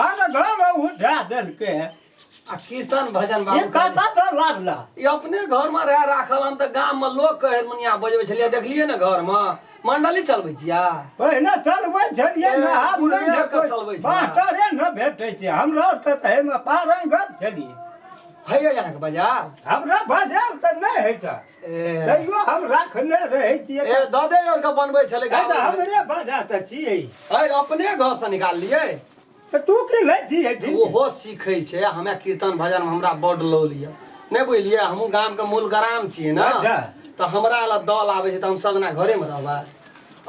अरे घर उठा देलके आ कीर्तन भजन ये बाबू कता तो लागला ये अपने घर में रह राखल हम तो गांव में लोग कहे हारमोनिया बजबै छलिए देखलिए ना घर में मंडली चलबै छिया पहिने चलबै छलिए ए, ने आब बुढ़िया नहि के चलबै छै। मास्टरे न भेटै छै हमरा तऽ एहिमे पारंगत छलिए है यहाँ के बाजार हमरा बाजार तऽ नहि होइ छै ए तैयो हम राखने रहै छियै ए ददे और के बनबै छले तऽ गाँव में हमरे बाजार तऽ छियै है अपने घर से निकाल लिए तऽ तू की लै छियै ओहो सीखै छै हमे कीर्तन भजन में हमरा बड लो लिया नहीं बुझलिए हमहू गांव के मूल ग्राम छियै ना अच्छा। तो हमरा ला दल आबै छै तो हम सदना घरे में रहबै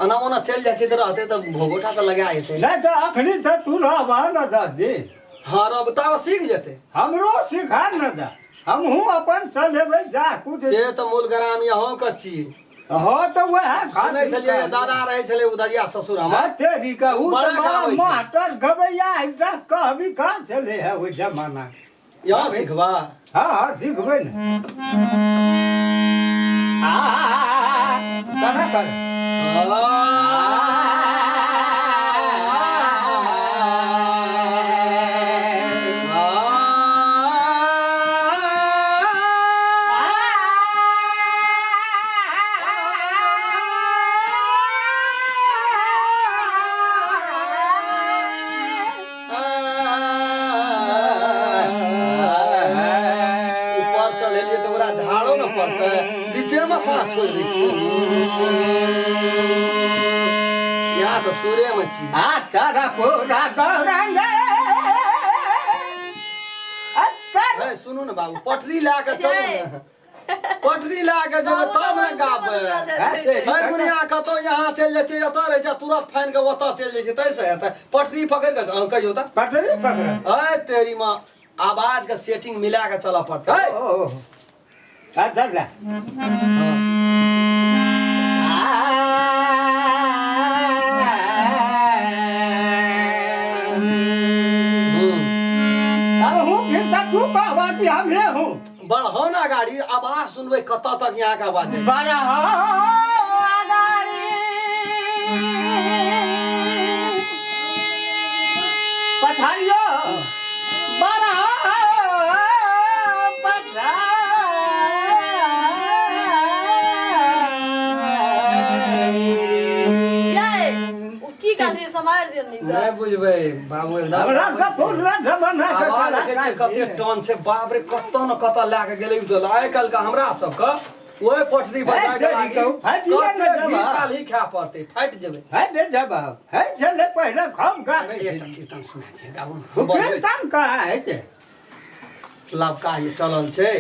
अना ओना चल जाइ छै तो रहते तो भोगोटा तो लगा जेतै नहि तऽ अखनी तऽ तू रहबह न 10 दिन हाँ रब तब सीख जेतै हमरो सिखा न दे हमहूँ अपन चलेबै जा कुछ से तो मूल ग्राम यहाँ के छियै हाँ तऽ वएह सुनै छलिए दादा रहे छले उधरिया ससुर हमर तेरी का उ बड़ा तऽ गाबै छै। मास्टर गबैया एकटा कहबी कहाँ चले है ओहि जमाना यहाँ सिखबा हाँ हाँ सिखबै ने केना कर ऊपर चढ़ेलिए तो ओकरा झाड़ो न पड़तै बीचे में सांस छोड़ दै छियै यहाँ तो सूर्य में छी तारा पूरा गौरंग है सुनू न बाबू पटरी ला के चलू न पटरी ला के जब तब न गाबै हारमोनिया कतौ यहाँ चल जाइ छै एतऽ रह जा तुरंत फाइन के ओतऽ चल जाइ छै तैसे हेतै पटरी पकड़ के कहियो त पटरी पकड़ अय तेरी माँ आवाज के सेटिंग मिला के चला पड़तै अच्छा ले अब हूँ फिर तक तू कहवा कि हमरे हूँ बढ़ो ना गाड़ी आवाज सुनबै कतऽ तक यहाँ के आवाज जाय बड़ा गाड़ी पछाड़ियो बड़ा नहीं बुझबै बाबू एकदम हमरा का फूल ना जमाना आवाज देखे छै कते टन छै बाप रे कतऽ न कतऽ ला के गेलै उधर आइ काल्हि के हमरा सबके ओए पटरी बजा के लागी कते घीचाल ही खा पड़तै फाटि जेबै है दे जवाब है चले पहले हम गाबै एकटा छी कीर्तन सुना छै गाबू कीर्तन कहाँ है छै लबका ये चलल छै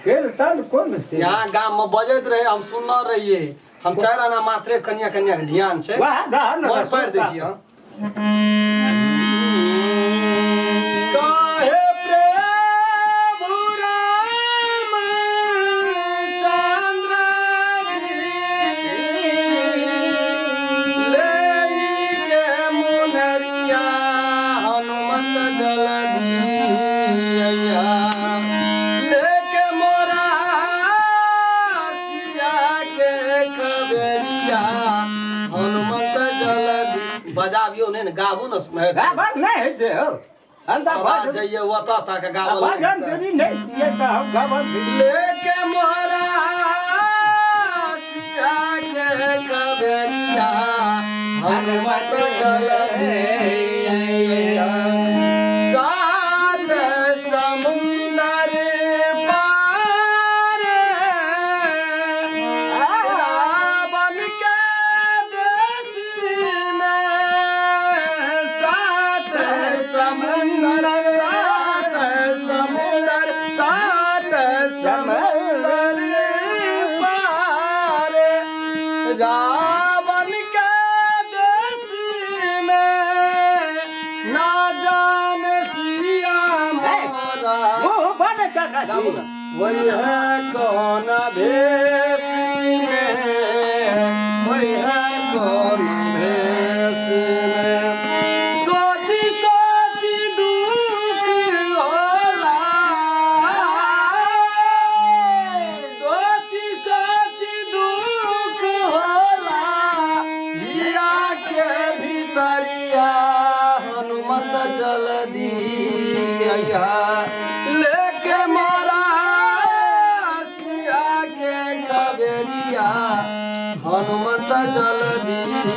कीर्तन कोन छै यहाँ गाम में बजैत रहे हम सुनना रहिए हम 4 आना मात्रे कन्या कन्या के ध्यान छै वाह दान मोन पढ़ दै छी हम काहे प्रभु राम चंद्र लेई के मुनरिया हनुमत जलधिया लेके मोरा सिया के खबरिया हनुमत जलधि बजाबियो ने गाबू न गाबल नहीं है छै हो अंदा आवाज भजन जाइए वता तक गावल भजन देरी नहीं छियै तऽ हम गाबल देरी लेके मोरा सिया के कबरिया हनुमत जलधिया सात समुंदर पार रावण के देश में सात समुंदर पार रावण के देश में ना जान सिया मोरा वो बड़ कथा गाबू ना वही है कौन भेष में वही है कौन भेष में सोची सोची दुख होला सोची सोची दुख होला हिया के भीतरिया हनुमत जल्दी अइहा लेके मारा सिया के खबरिया हनुमत जल्दी